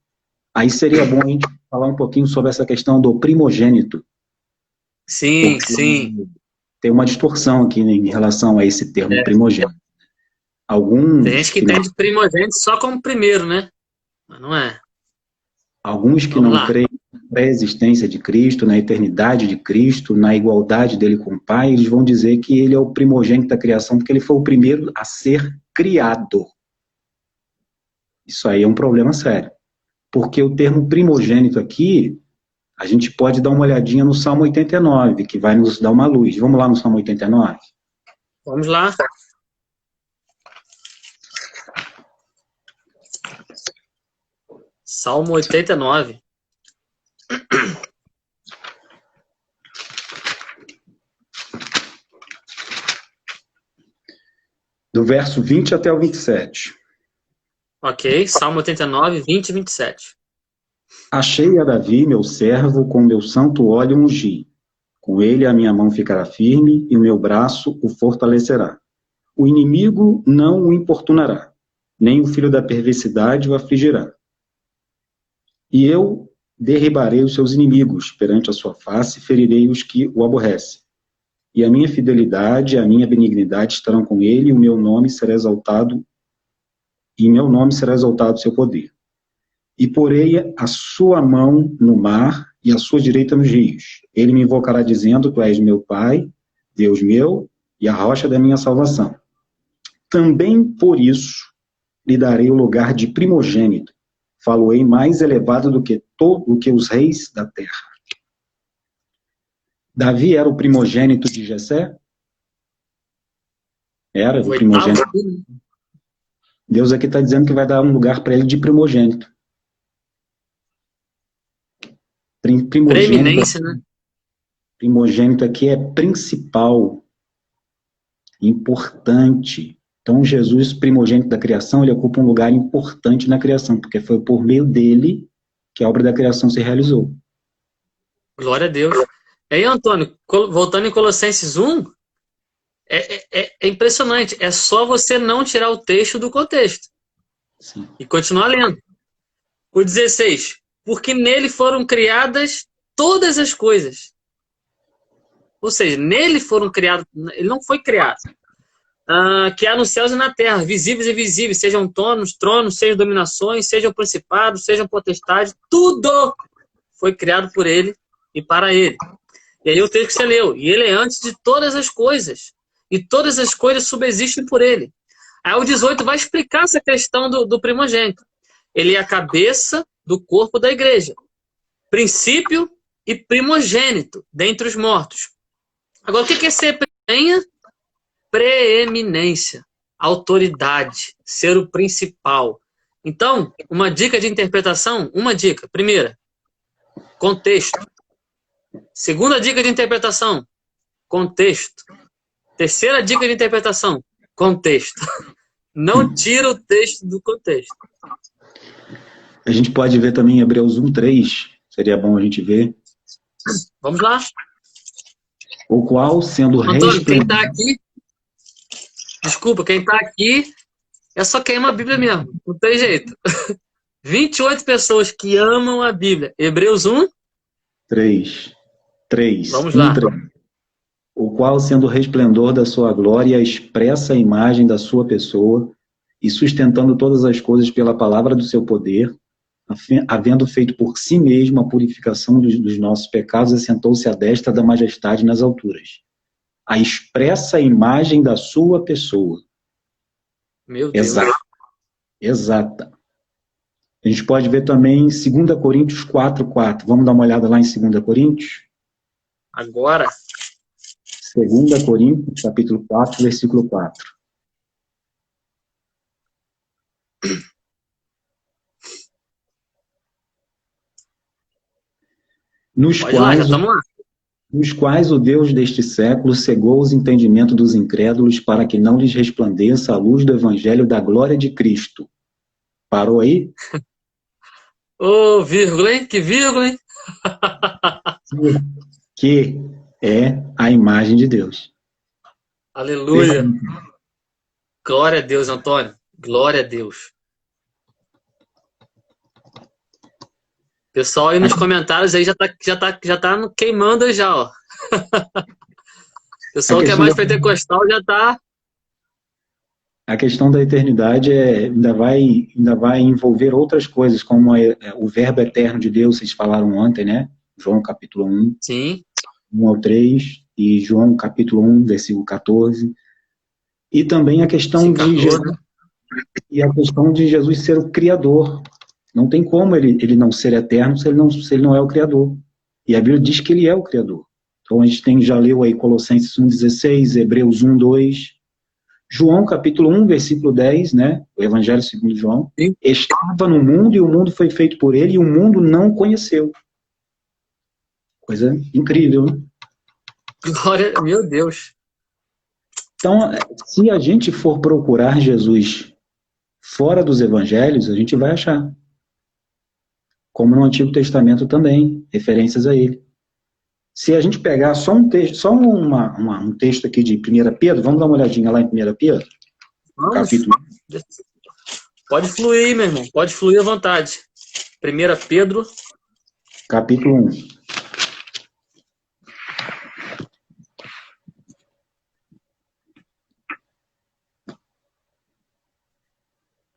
Aí seria bom a gente falar um pouquinho sobre essa questão do primogênito. Sim, sim. Tem uma distorção aqui em relação a esse termo, primogênito. Tem gente que entende primogênito só como primeiro, né? Mas não é. Alguns que não creem pré-existência de Cristo, na eternidade de Cristo, na igualdade dele com o Pai, eles vão dizer que ele é o primogênito da criação, porque ele foi o primeiro a ser criado. Isso aí é um problema sério. Porque o termo primogênito aqui, a gente pode dar uma olhadinha no Salmo 89, que vai nos dar uma luz. Vamos lá no Salmo 89? Vamos lá. Salmo 89. Do verso 20 até o 27. Ok, Salmo 89, 20 e 27. Achei a Davi, meu servo, com meu santo óleo ungi. Com ele a minha mão ficará firme e o meu braço o fortalecerá. O inimigo não o importunará, nem o filho da perversidade o afligirá. E eu derribarei os seus inimigos perante a sua face, ferirei os que o aborrecem. E a minha fidelidade e a minha benignidade estarão com ele, e o meu nome será exaltado, e em meu nome será exaltado o seu poder. E porei a sua mão no mar e a sua direita nos rios. Ele me invocará dizendo, tu és meu Pai, Deus meu, e a rocha da minha salvação. Também por isso lhe darei o lugar de primogênito, falo-ei mais elevado do que os reis da terra. Davi era o primogênito de Jessé? Era o primogênito. Deus aqui está dizendo que vai dar um lugar para ele de primogênito. Preeminência, né? Primogênito aqui é principal, importante. Então, Jesus, primogênito da criação, ele ocupa um lugar importante na criação, porque foi por meio dele que a obra da criação se realizou. Glória a Deus. E aí, Antônio, voltando em Colossenses 1, é impressionante. É só você não tirar o texto do contexto. Sim. E continuar lendo. O 16. Porque nele foram criadas todas as coisas. Ou seja, nele foram criadas... Ele não foi criado. Que há nos céus e na terra, visíveis e invisíveis, sejam tronos, sejam dominações, sejam principados, sejam potestades, tudo foi criado por ele e para ele. E aí o texto que você leu, e ele é antes de todas as coisas, e todas as coisas subsistem por ele. Aí o 18 vai explicar essa questão do primogênito. Ele é a cabeça do corpo da igreja, princípio e primogênito dentre os mortos. Agora, o que é ser preeminência, autoridade, ser o principal. Então, uma dica de interpretação, primeira, contexto. Segunda dica de interpretação, contexto. Terceira dica de interpretação, contexto. Não tira o texto do contexto. A gente pode ver também em Hebreus 1:3, seria bom a gente ver. Vamos lá. O qual, sendo Antônio, quem está aqui... Desculpa, quem está aqui é só quem ama a Bíblia mesmo. Não tem jeito. 28 pessoas que amam a Bíblia. Hebreus 1? 3. Vamos lá. 3. O qual, sendo o resplendor da sua glória, expressa a imagem da sua pessoa e sustentando todas as coisas pela palavra do seu poder, havendo feito por si mesmo a purificação dos nossos pecados, assentou-se à destra da majestade nas alturas. A expressa imagem da sua pessoa. Meu Deus. Exata. A gente pode ver também em 2 Coríntios 4:4. Vamos dar uma olhada lá em 2 Coríntios? Agora. 2 Coríntios, capítulo 4, versículo 4. Nos quais o Deus deste século cegou os entendimentos dos incrédulos para que não lhes resplandeça a luz do evangelho da glória de Cristo. Parou aí? Ô, vírgula, hein? Que vírgula, hein? Que é a imagem de Deus. Aleluia. Glória a Deus, Antônio. Glória a Deus. Pessoal aí nos comentários aí já tá queimando já, ó. Pessoal que é mais pentecostal já tá A questão da eternidade ainda vai envolver outras coisas, como o verbo eterno de Deus, vocês falaram ontem, né? João capítulo 1, Sim. 1 ao 3, e João capítulo 1, versículo 14. E também a questão de Jesus, e a questão de Jesus ser o Criador. Não tem como ele não ser eterno se ele não é o Criador. E a Bíblia diz que ele é o Criador. Então a gente já leu aí Colossenses 1,16, Hebreus 1,2, João capítulo 1, versículo 10, né? O Evangelho segundo João. Sim. Estava no mundo e o mundo foi feito por ele e o mundo não conheceu. Coisa incrível, né? Glória, meu Deus. Então, se a gente for procurar Jesus fora dos evangelhos, a gente vai achar. Como no Antigo Testamento também, referências a ele. Se a gente pegar só um texto, só um texto aqui de 1 Pedro, vamos dar uma olhadinha lá em 1 Pedro? Vamos. Capítulo. Pode fluir, meu irmão. Pode fluir à vontade. 1 Pedro. Capítulo 1.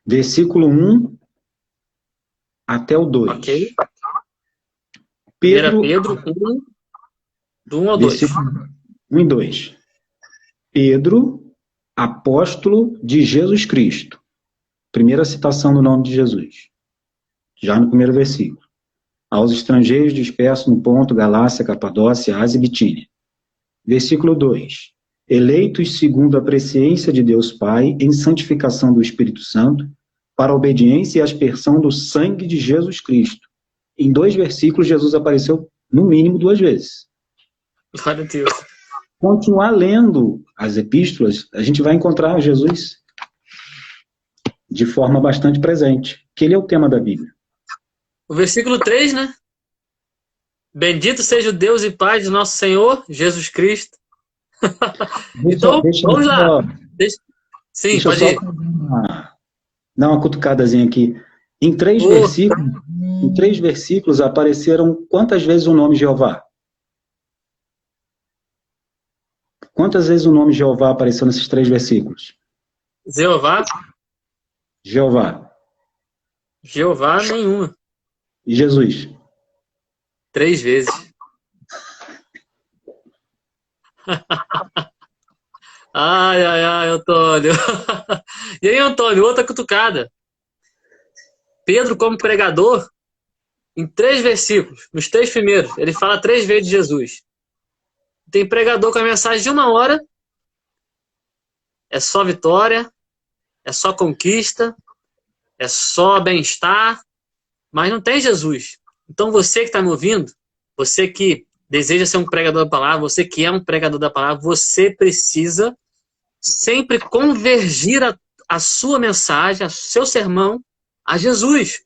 Versículo 1 até o 2. Ok. Pedro, 1 Pedro 1, do 1 ao 2. 1 e 2. Pedro, apóstolo de Jesus Cristo. Primeira citação do nome de Jesus. Já no primeiro versículo. Aos estrangeiros dispersos no Ponto, Galácia, Capadócia, Ásia e Bitínia. Versículo 2. Eleitos segundo a presciência de Deus Pai, em santificação do Espírito Santo, para a obediência e aspersão do sangue de Jesus Cristo. Em 2 versículos, Jesus apareceu no mínimo 2 vezes. Glória a Deus. Continuar lendo as epístolas, a gente vai encontrar Jesus de forma bastante presente, que ele é o tema da Bíblia. O versículo 3, né? Bendito seja o Deus e Pai de nosso Senhor, Jesus Cristo. Então, vamos lá. Sim, deixa pode ir. Dar uma cutucadazinha aqui. Em 3 versículos apareceram quantas vezes o nome Jeová? Quantas vezes o nome Jeová apareceu nesses 3 versículos? Jeová? Jeová, nenhuma. E Jesus? 3 vezes. Ai, Antônio. E aí, Antônio, outra cutucada. Pedro, como pregador, em 3 versículos, nos 3 primeiros, ele fala 3 vezes de Jesus. Tem pregador com a mensagem de 1 hora, é só vitória, é só conquista, é só bem-estar, mas não tem Jesus. Então você que está me ouvindo, você que deseja ser um pregador da palavra, você que é um pregador da palavra, você precisa sempre convergir a sua mensagem, o seu sermão, a Jesus.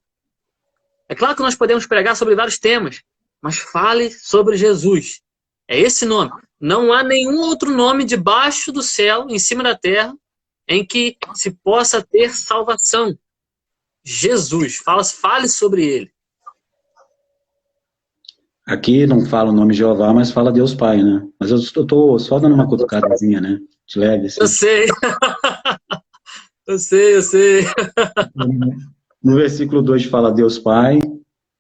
É claro que nós podemos pregar sobre vários temas, mas fale sobre Jesus. É esse nome. Não há nenhum outro nome debaixo do céu, em cima da terra, em que se possa ter salvação. Jesus. Fale sobre ele. Aqui não fala o nome Jeová, mas fala Deus Pai, né? Mas eu estou só dando uma cutucadazinha, né? De leve, assim. Eu sei. eu sei. No versículo 2 fala Deus Pai,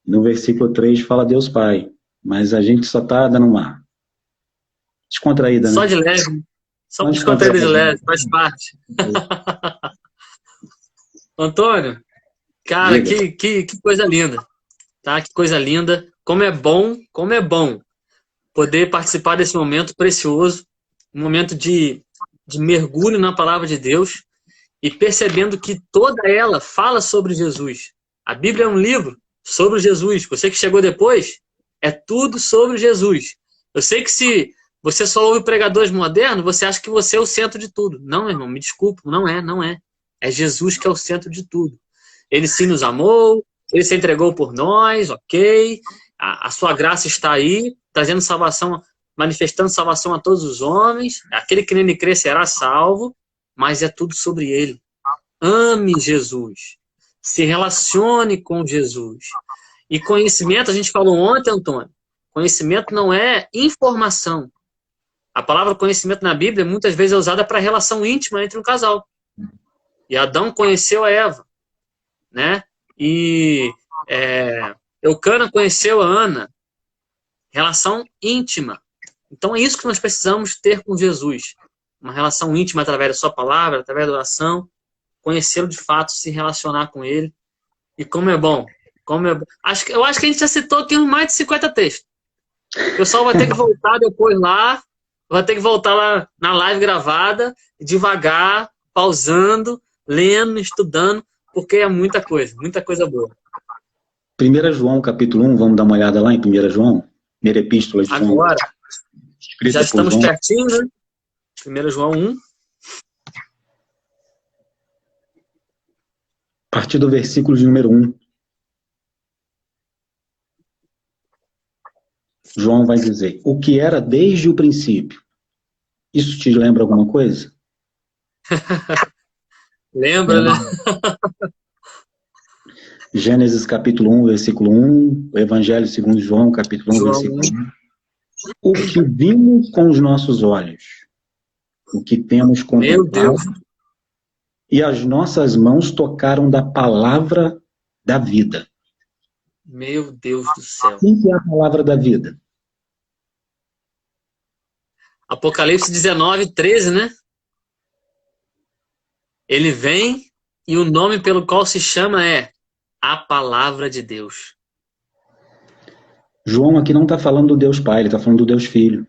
no versículo 3 fala Deus Pai. Mas a gente só está dando uma descontraída, né? Só de leve. Só descontraída de leve, faz parte. Antônio, cara, que coisa linda. Tá? Que coisa linda. Como é bom poder participar desse momento precioso, um momento de mergulho na palavra de Deus e percebendo que toda ela fala sobre Jesus. A Bíblia é um livro sobre Jesus. Você que chegou depois, é tudo sobre Jesus. Eu sei que se você só ouve pregadores modernos, você acha que você é o centro de tudo. Não, irmão, me desculpe, não é. É Jesus que é o centro de tudo. Ele sim nos amou, ele se entregou por nós, ok? A sua graça está aí, trazendo salvação, manifestando salvação a todos os homens. Aquele que nele crê será salvo, mas é tudo sobre ele. Ame Jesus. Se relacione com Jesus. E conhecimento, a gente falou ontem, Antônio, conhecimento não é informação. A palavra conhecimento na Bíblia muitas vezes é usada para relação íntima entre um casal. E Adão conheceu a Eva, né? E Eucana conheceu a Ana. Relação íntima. Então é isso que nós precisamos ter com Jesus. Uma relação íntima através da sua palavra, através da oração, conhecê-lo de fato, se relacionar com ele. E como é bom. Eu acho que a gente já citou aqui mais de 50 textos. O pessoal vai ter que voltar depois lá, vai ter que voltar lá na live gravada, devagar, pausando, lendo, estudando, porque é muita coisa boa. 1 João, capítulo 1, vamos dar uma olhada lá em 1 João? Primeira epístola de João. Agora, já estamos pertinho, né? 1 João 1. A partir do versículo de número 1. João vai dizer, o que era desde o princípio. Isso te lembra alguma coisa? Lembra, né? Gênesis capítulo 1, versículo 1, o Evangelho segundo João, capítulo 1, versículo 1. O que vimos com os nossos olhos, o que temos contemplado, e as nossas mãos tocaram da palavra da vida. Meu Deus do céu. Quem que é a palavra da vida? Apocalipse 19, 13, né? Ele vem e o nome pelo qual se chama é a Palavra de Deus. João aqui não está falando do Deus Pai, ele está falando do Deus Filho.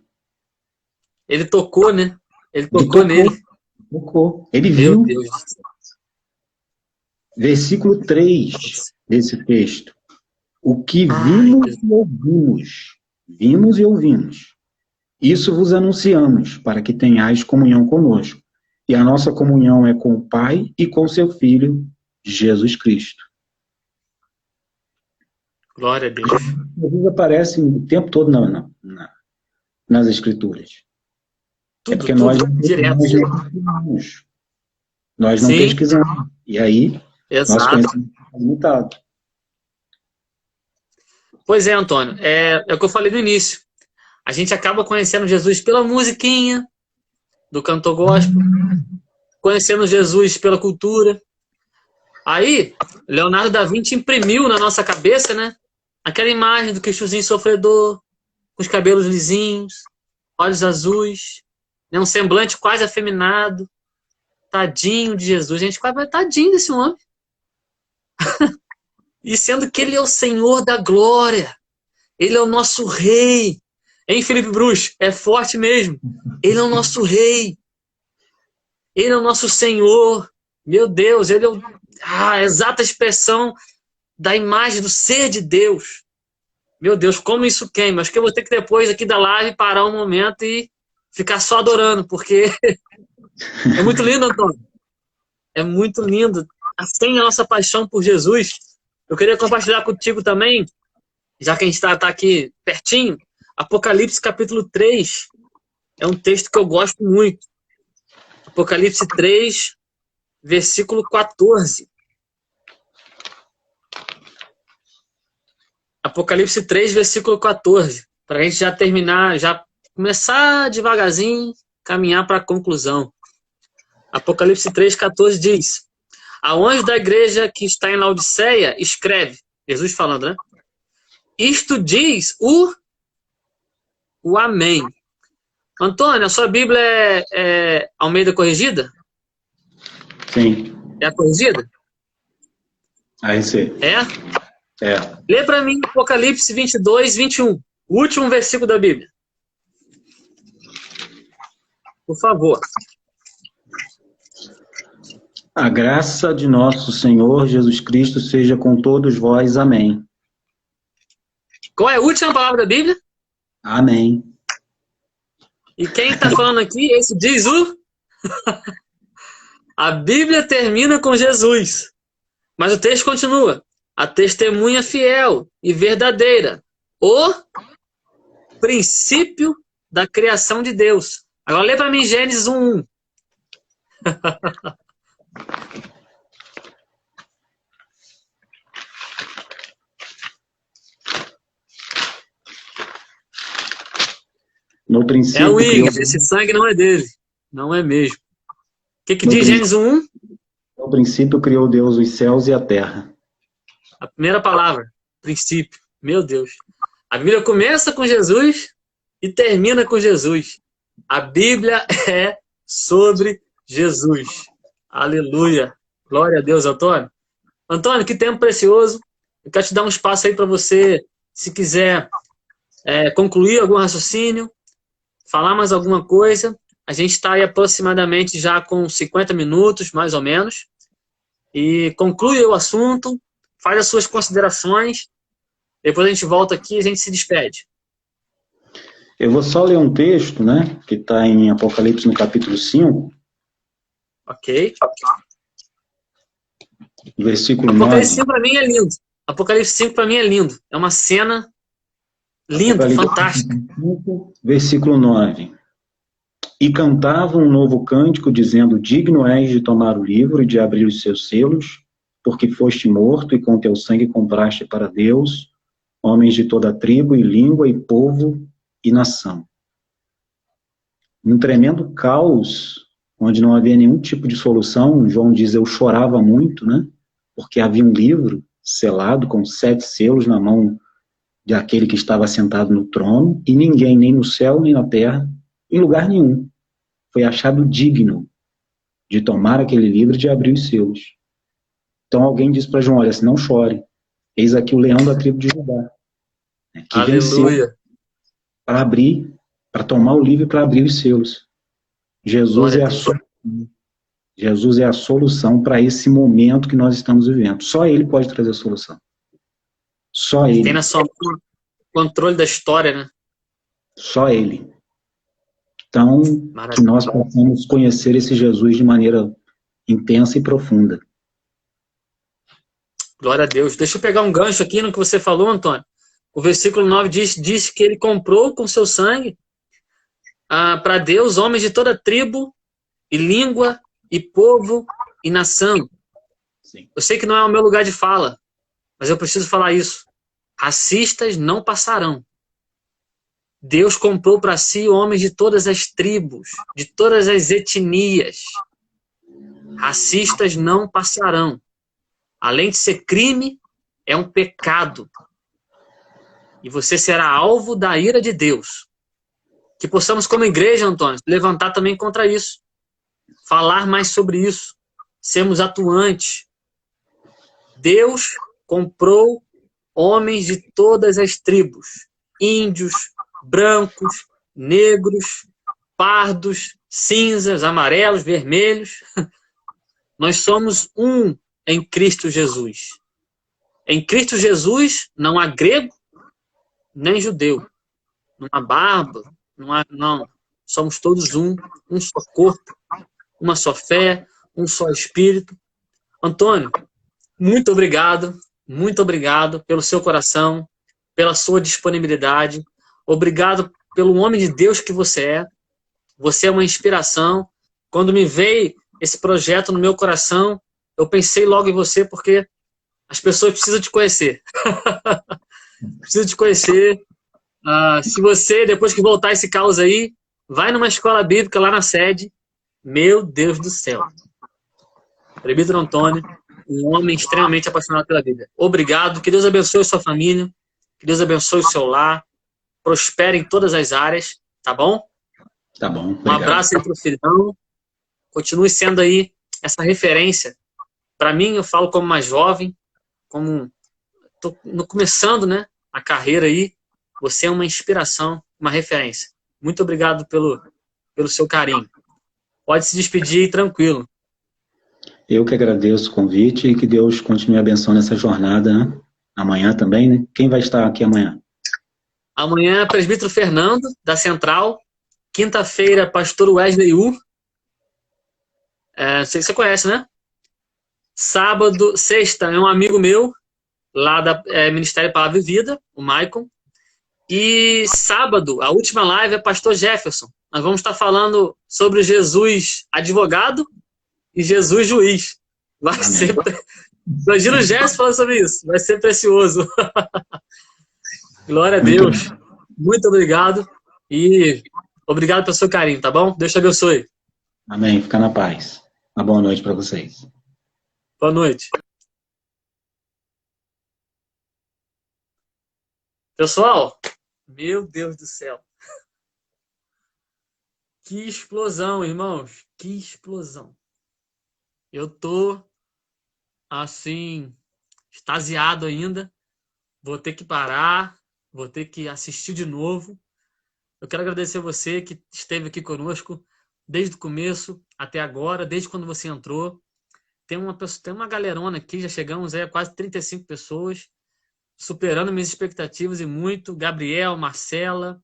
Ele tocou, né? Ele tocou nele. Tocou. Ele Meu viu. Deus. Versículo 3 desse texto. O que vimos e ouvimos. Vimos e ouvimos. Isso vos anunciamos, para que tenhais comunhão conosco. E a nossa comunhão é com o Pai e com seu Filho, Jesus Cristo. Glória a Deus. Jesus aparece o tempo todo nas Escrituras. Tudo, é porque nós direto. Nós não pesquisamos. E aí, nós conhecemos limitado. Pois é, Antônio. É o que eu falei no início. A gente acaba conhecendo Jesus pela musiquinha do cantor gospel, conhecendo Jesus pela cultura. Aí, Leonardo da Vinci imprimiu na nossa cabeça, né? Aquela imagem do Cristozinho sofredor, com os cabelos lisinhos, olhos azuis, né? Um semblante quase afeminado. Tadinho de Jesus. A gente quase vai tadinho desse homem. E sendo que ele é o Senhor da glória. Ele é o nosso rei. Hein, Felipe Bruxo? É forte mesmo. Ele é o nosso rei. Ele é o nosso Senhor. Meu Deus, ele é a exata expressão da imagem do ser de Deus. Meu Deus, como isso queima. Acho que eu vou ter que depois aqui da live parar um momento e ficar só adorando, porque é muito lindo, Antônio. É muito lindo. Assim a nossa paixão por Jesus. Eu queria compartilhar contigo também, já que a gente está aqui pertinho, Apocalipse capítulo 3 é um texto que eu gosto muito. Apocalipse 3, versículo 14. Apocalipse 3, versículo 14. Para a gente já terminar, já começar devagarzinho, caminhar para a conclusão. Apocalipse 3, 14 diz: ao anjo da igreja que está em Laodiceia, escreve, Jesus falando, né? Isto diz o Amém. Antônio, a sua Bíblia é Almeida corrigida? Sim. É a corrigida? ARC. É? É. Lê para mim Apocalipse 22, 21. O último versículo da Bíblia. Por favor. A graça de nosso Senhor Jesus Cristo seja com todos vós. Amém. Qual é a última palavra da Bíblia? Amém. E quem está falando aqui, esse diz o... A Bíblia termina com Jesus. Mas o texto continua. A testemunha fiel e verdadeira. O princípio da criação de Deus. Agora lê para mim Gênesis 1:1. No princípio... É o Igor, esse sangue não é dele. Não é mesmo. O que diz Gênesis 1:1? No princípio criou Deus os céus e a terra. A primeira palavra, princípio. Meu Deus. A Bíblia começa com Jesus e termina com Jesus. A Bíblia é sobre Jesus. Aleluia. Glória a Deus, Antônio. Antônio, que tempo precioso. Eu quero te dar um espaço aí para você, se quiser concluir algum raciocínio, falar mais alguma coisa. A gente está aí aproximadamente já com 50 minutos, mais ou menos. E conclui o assunto, faz as suas considerações. Depois a gente volta aqui e a gente se despede. Eu vou só ler um texto, né, que está em Apocalipse no capítulo 5. Ok. Versículo Apocalipse 9. 5 para mim é lindo. Apocalipse 5 para mim é lindo. É uma cena linda, Apocalipse fantástica. 5, versículo 9. E cantava um novo cântico, dizendo: digno és de tomar o livro e de abrir os seus selos, porque foste morto e com teu sangue compraste para Deus homens de toda tribo e língua e povo e nação. Um tremendo caos, onde não havia nenhum tipo de solução. João diz: eu chorava muito, né? Porque havia um livro selado com 7 selos na mão de aquele que estava sentado no trono, e ninguém, nem no céu, nem na terra, em lugar nenhum, foi achado digno de tomar aquele livro e de abrir os selos. Então alguém disse para João: olha, assim, não chore, eis aqui o leão da tribo de Judá, né, que venceu para abrir, para tomar o livro e para abrir os selos. Jesus é a solução para esse momento que nós estamos vivendo. Só Ele pode trazer a solução. Só Ele. Tem na sua mão o controle da história, né? Só Ele. Então, Maravilha. que nós possamos conhecer esse Jesus de maneira intensa e profunda. Glória a Deus. Deixa eu pegar um gancho aqui no que você falou, Antônio. O versículo 9 diz que ele comprou com seu sangue para Deus homens de toda tribo e língua e povo e nação. Sim. Eu sei que não é o meu lugar de fala, mas eu preciso falar isso. Racistas não passarão. Deus comprou para si homens de todas as tribos, de todas as etnias. Racistas não passarão. Além de ser crime, é um pecado. E você será alvo da ira de Deus. Que possamos, como igreja, Antônio, levantar também contra isso. Falar mais sobre isso. Sermos atuantes. Deus comprou homens de todas as tribos. Índios, brancos, negros, pardos, cinzas, amarelos, vermelhos. Nós somos um em Cristo Jesus. Em Cristo Jesus não há grego nem judeu. Não há barba, não. Somos todos um só corpo, uma só fé, um só espírito. Antônio, muito obrigado pelo seu coração, pela sua disponibilidade. Obrigado pelo homem de Deus que você é. Você é uma inspiração. Quando me veio esse projeto no meu coração, eu pensei logo em você, porque as pessoas precisam te conhecer. Precisam te conhecer. Se você, depois que voltar esse caos aí, vai numa escola bíblica lá na sede. Meu Deus do céu. Presbítero Antônio, um homem extremamente apaixonado pela Bíblia. Obrigado. Que Deus abençoe sua família. Que Deus abençoe o seu lar. Prospere em todas as áreas. Tá bom? Tá bom. Obrigado. Um abraço aí pro filhão. Continue sendo aí essa referência. Para mim, eu falo como mais jovem, como tô começando, né, a carreira aí. Você é uma inspiração, uma referência. Muito obrigado pelo seu carinho. Pode se despedir tranquilo. Eu que agradeço o convite e que Deus continue abençoando essa jornada, né? Amanhã também, né? Quem vai estar aqui amanhã? Amanhã, presbítero Fernando, da Central. Quinta-feira, pastor Wesley U. Não sei se você conhece, né? Sábado, sexta, é um amigo meu, lá da Ministério Palavra e Vida, o Maicon. E sábado, a última live é pastor Jefferson. Nós vamos estar falando sobre Jesus advogado e Jesus juiz. Vai Amém. ser... Imagina o Jefferson falando sobre isso. Vai ser precioso. Glória a Deus. Muito obrigado. E obrigado pelo seu carinho, tá bom? Deus te abençoe. Amém. Fica na paz. Uma boa noite para vocês. Boa noite. Pessoal, meu Deus do céu. Que explosão, irmãos. Que explosão. Eu tô, assim, extasiado ainda. Vou ter que parar, vou ter que assistir de novo. Eu quero agradecer você que esteve aqui conosco desde o começo até agora, desde quando você entrou. Tem uma galerona aqui, já chegamos aí a quase 35 pessoas, superando minhas expectativas e muito. Gabriel, Marcela,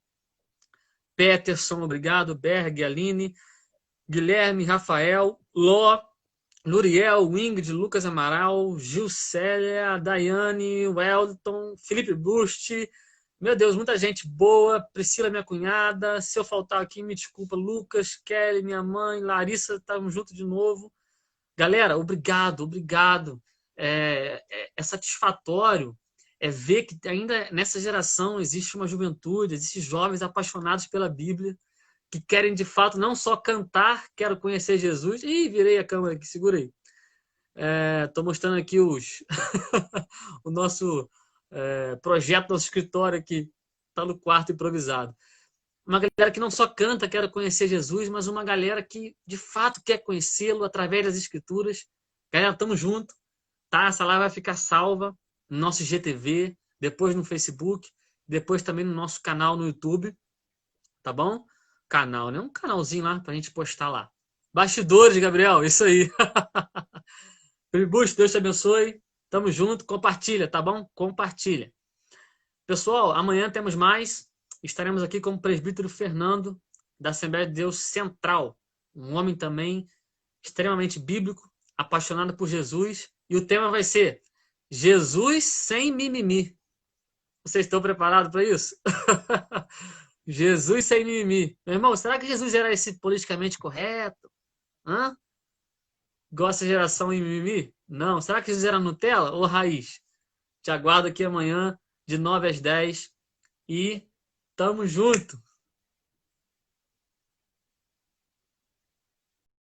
Peterson, obrigado, Berg, Aline, Guilherme, Rafael, Ló, Luriel, Ingrid, Lucas Amaral, Gilcélia, Daiane, Weldon, Felipe Busti. Meu Deus, muita gente boa. Priscila, minha cunhada. Se eu faltar aqui, me desculpa. Lucas, Kelly, minha mãe, Larissa, estamos juntos de novo. Galera, obrigado, obrigado. É satisfatório ver que ainda nessa geração existe uma juventude, existem jovens apaixonados pela Bíblia, que querem de fato não só cantar, quero conhecer Jesus. Ih, virei a câmera aqui, segura aí. Estou mostrando aqui o nosso projeto, nosso escritório aqui, está no quarto improvisado. Uma galera que não só canta, quer conhecer Jesus, mas uma galera que de fato quer conhecê-lo através das escrituras. Galera, tamo junto, tá? Essa live vai ficar salva no nosso GTV, depois no Facebook, depois também no nosso canal no YouTube, tá bom? Canal, né? Um canalzinho lá pra gente postar lá. Bastidores, Gabriel, isso aí. Bush, Deus te abençoe. Tamo junto, compartilha, tá bom? Compartilha. Pessoal, amanhã temos mais. Estaremos aqui com o presbítero Fernando, da Assembleia de Deus Central. Um homem também extremamente bíblico, apaixonado por Jesus. E o tema vai ser Jesus sem mimimi. Vocês estão preparados para isso? Jesus sem mimimi. Meu irmão, será que Jesus era esse politicamente correto? Hã? Gosta de geração em mimimi? Não. Será que Jesus era Nutella ou raiz? Te aguardo aqui amanhã, de 9 às 10. E tamo junto!